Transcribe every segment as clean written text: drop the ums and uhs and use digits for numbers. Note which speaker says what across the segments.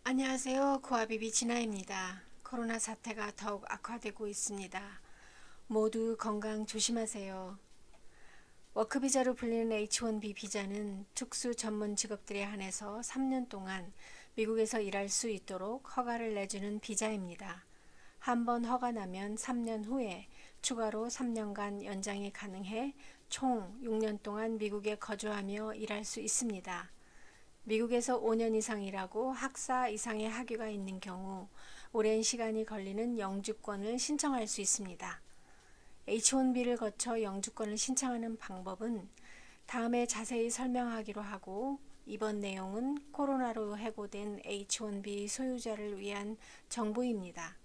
Speaker 1: 안녕하세요. 고아비비 진아입니다. 코로나 사태가 더욱 악화되고 있습니다. 모두 건강 조심하세요. 워크비자로 불리는 H1B 비자는 특수 전문 직업들에 한해서 3년 동안 미국에서 일할 수 있도록 허가를 내주는 비자입니다. 한번 허가 나면 3년 후에 추가로 3년간 연장이 가능해 총 6년 동안 미국에 거주하며 일할 수 있습니다. 미국에서 5년 이상 일하고 학사 이상의 학위가 있는 경우 오랜 시간이 걸리는 영주권을 신청할 수 있습니다. H1B를 거쳐 영주권을 신청하는 방법은 다음에 자세히 설명하기로 하고, 이번 내용은 코로나로 해고된 H1B 소유자를 위한 정보입니다.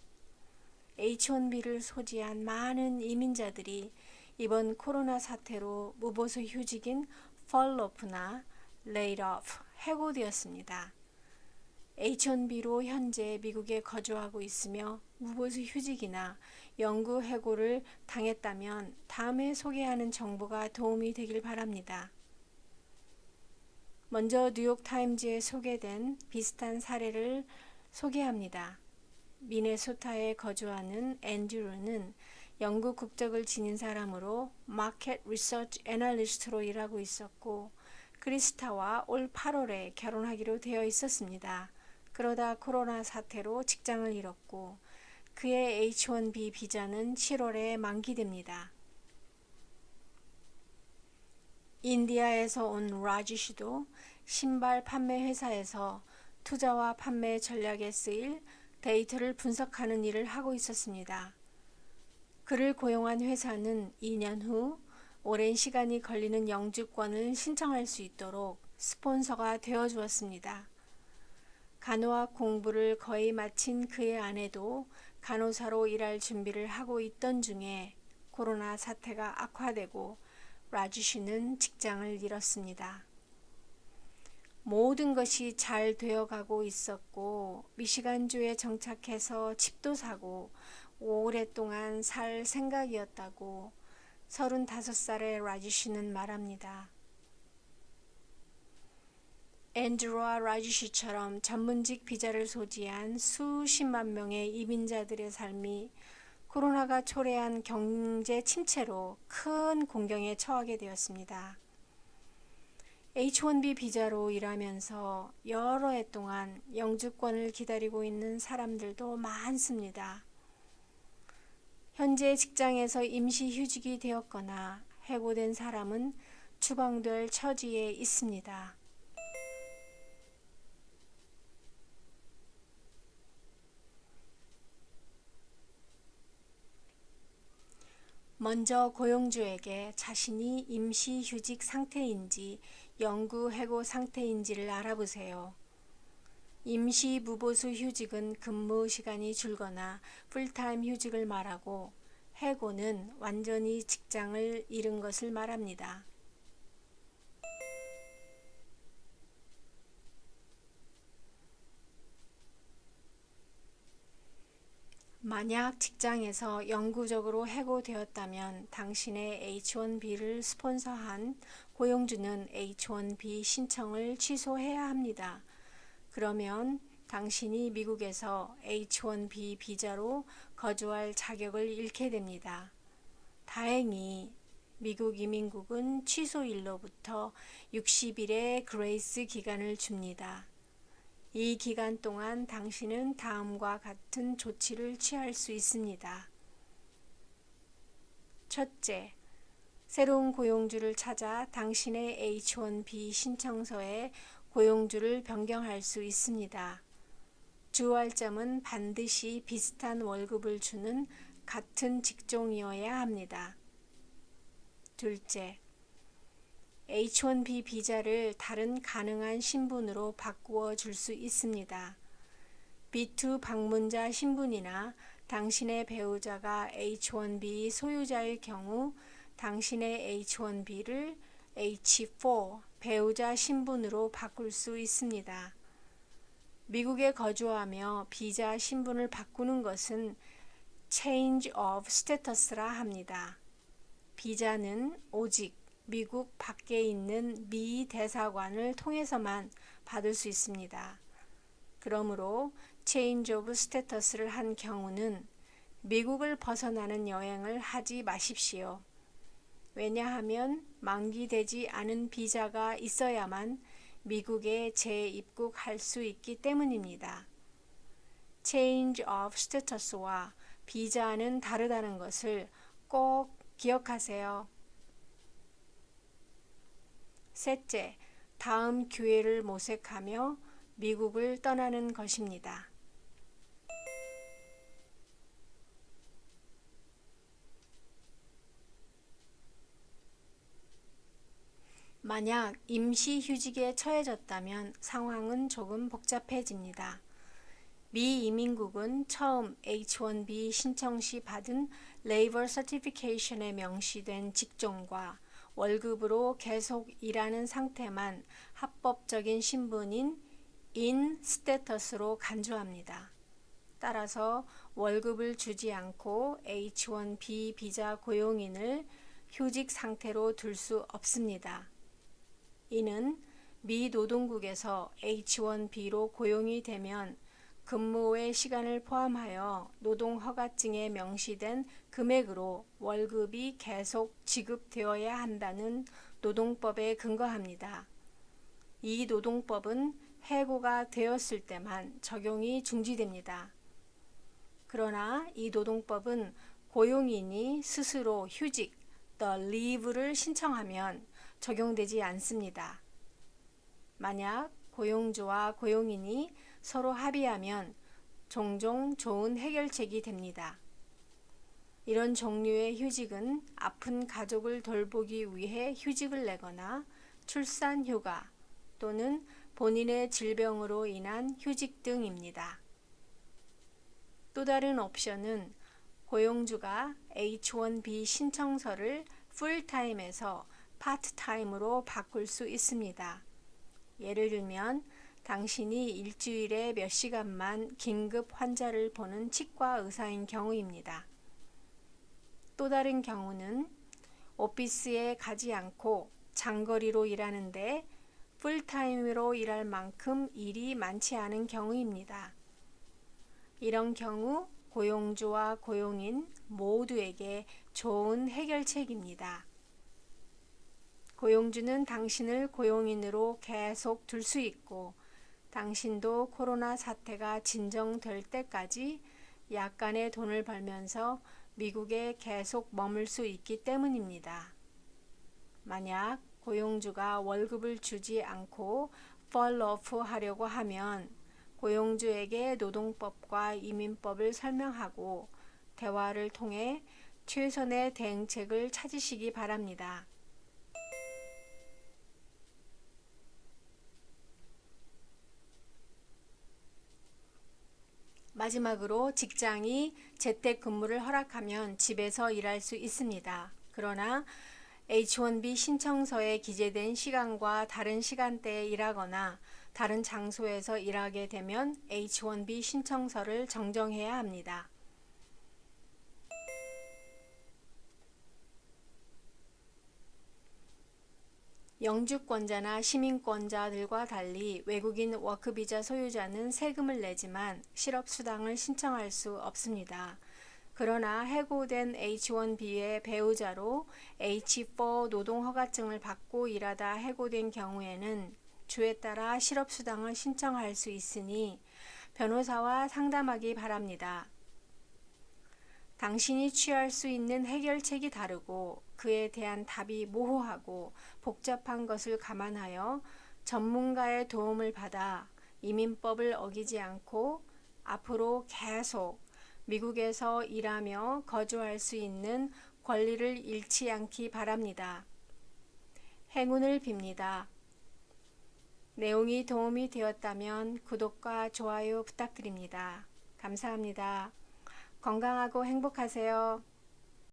Speaker 1: H1B를 소지한 많은 이민자들이 이번 코로나 사태로 무보수 휴직인 furlough나 laid off, 해고되었습니다. H1B로 현재 미국에 거주하고 있으며 무보수 휴직이나 영구 해고를 당했다면 다음에 소개하는 정보가 도움이 되길 바랍니다. 먼저 뉴욕타임즈에 소개된 비슷한 사례를 소개합니다. 미네소타에 거주하는 앤드루는 영국 국적을 지닌 사람으로 마켓 리서치 애널리스트로 일하고 있었고, 크리스타와 올 8월에 결혼하기로 되어 있었습니다. 그러다 코로나 사태로 직장을 잃었고 그의 H1B 비자는 7월에 만기됩니다. 인디아에서 온 라지 씨도 신발 판매 회사에서 투자와 판매 전략에 쓰일 데이터를 분석하는 일을 하고 있었습니다. 그를 고용한 회사는 2년 후 오랜 시간이 걸리는 영주권을 신청할 수 있도록 스폰서가 되어 주었습니다. 간호학 공부를 거의 마친 그의 아내도 간호사로 일할 준비를 하고 있던 중에 코로나 사태가 악화되고 라지 씨는 직장을 잃었습니다. 모든 것이 잘 되어가고 있었고 미시간주에 정착해서 집도 사고 오랫동안 살 생각이었다고 35살의 라지 씨는 말합니다. 앤드루와 라지 씨처럼 전문직 비자를 소지한 수십만 명의 이민자들의 삶이 코로나가 초래한 경제 침체로 큰 공경에 처하게 되었습니다. H1B 비자로 일하면서 여러 해 동안 영주권을 기다리고 있는 사람들도 많습니다. 현재 직장에서 임시 휴직이 되었거나 해고된 사람은 추방될 처지에 있습니다. 먼저 고용주에게 자신이 임시휴직 상태인지 영구 해고 상태인지를 알아보세요. 임시 무보수 휴직은 근무 시간이 줄거나 풀타임 휴직을 말하고, 해고는 완전히 직장을 잃은 것을 말합니다. 만약 직장에서 영구적으로 해고되었다면 당신의 H1B를 스폰서한 고용주는 H1B 신청을 취소해야 합니다. 그러면 당신이 미국에서 H1B 비자로 거주할 자격을 잃게 됩니다. 다행히 미국 이민국은 취소일로부터 60일의 그레이스 기간을 줍니다. 이 기간 동안 당신은 다음과 같은 조치를 취할 수 있습니다. 첫째, 새로운 고용주를 찾아 당신의 H1B 신청서에 고용주를 변경할 수 있습니다. 주의할 점은 반드시 비슷한 월급을 주는 같은 직종이어야 합니다. 둘째, H1B 비자를 다른 가능한 신분으로 바꾸어 줄 수 있습니다. B2 방문자 신분이나 당신의 배우자가 H1B 소유자일 경우 당신의 H1B를 H4 배우자 신분으로 바꿀 수 있습니다. 미국에 거주하며 비자 신분을 바꾸는 것은 Change of Status라 합니다. 비자는 오직 미국 밖에 있는 미 대사관을 통해서만 받을 수 있습니다. 그러므로 체인지 오브 스테터스를 한 경우는 미국을 벗어나는 여행을 하지 마십시오. 왜냐하면 만기되지 않은 비자가 있어야만 미국에 재입국할 수 있기 때문입니다. Change of status와 비자는 다르다는 것을 꼭 기억하세요. 셋째, 다음 기회를 모색하며 미국을 떠나는 것입니다. 만약 임시휴직에 처해졌다면 상황은 조금 복잡해집니다. 미 이민국은 처음 H-1B 신청 시 받은 레이버 서티피케이션에 명시된 직종과 월급으로 계속 일하는 상태만 합법적인 신분인 in 스테터스로 간주합니다. 따라서 월급을 주지 않고 H-1B 비자 고용인을 휴직 상태로 둘 수 없습니다. 이는 미 노동국에서 H-1B로 고용이 되면 근무의 시간을 포함하여 노동허가증에 명시된 금액으로 월급이 계속 지급되어야 한다는 노동법에 근거합니다. 이 노동법은 해고가 되었을 때만 적용이 중지됩니다. 그러나 이 노동법은 고용인이 스스로 휴직, the leave를 신청하면 적용되지 않습니다. 만약 고용주와 고용인이 서로 합의하면 종종 좋은 해결책이 됩니다. 이런 종류의 휴직은 아픈 가족을 돌보기 위해 휴직을 내거나 출산휴가 또는 본인의 질병으로 인한 휴직 등입니다. 또 다른 옵션은 고용주가 H-1B 신청서를 풀타임에서 파트타임으로 바꿀 수 있습니다. 예를 들면 당신이 일주일에 몇 시간만 긴급 환자를 보는 치과 의사인 경우입니다. 또 다른 경우는 오피스에 가지 않고 장거리로 일하는데 풀타임으로 일할 만큼 일이 많지 않은 경우입니다. 이런 경우 고용주와 고용인 모두에게 좋은 해결책입니다. 고용주는 당신을 고용인으로 계속 둘 수 있고 당신도 코로나 사태가 진정될 때까지 약간의 돈을 벌면서 미국에 계속 머물 수 있기 때문입니다. 만약 고용주가 월급을 주지 않고 fall-off 하려고 하면 고용주에게 노동법과 이민법을 설명하고 대화를 통해 최선의 대응책을 찾으시기 바랍니다. 마지막으로 직장이 재택근무를 허락하면 집에서 일할 수 있습니다. 그러나 H-1B 신청서에 기재된 시간과 다른 시간대에 일하거나 다른 장소에서 일하게 되면 H-1B 신청서를 정정해야 합니다. 영주권자나 시민권자들과 달리 외국인 워크비자 소유자는 세금을 내지만 실업수당을 신청할 수 없습니다. 그러나 해고된 H-1B의 배우자로 H-4 노동허가증을 받고 일하다 해고된 경우에는 주에 따라 실업수당을 신청할 수 있으니 변호사와 상담하기 바랍니다. 당신이 취할 수 있는 해결책이 다르고 그에 대한 답이 모호하고 복잡한 것을 감안하여 전문가의 도움을 받아 이민법을 어기지 않고 앞으로 계속 미국에서 일하며 거주할 수 있는 권리를 잃지 않기 바랍니다. 행운을 빕니다. 내용이 도움이 되었다면 구독과 좋아요 부탁드립니다. 감사합니다. 건강하고 행복하세요.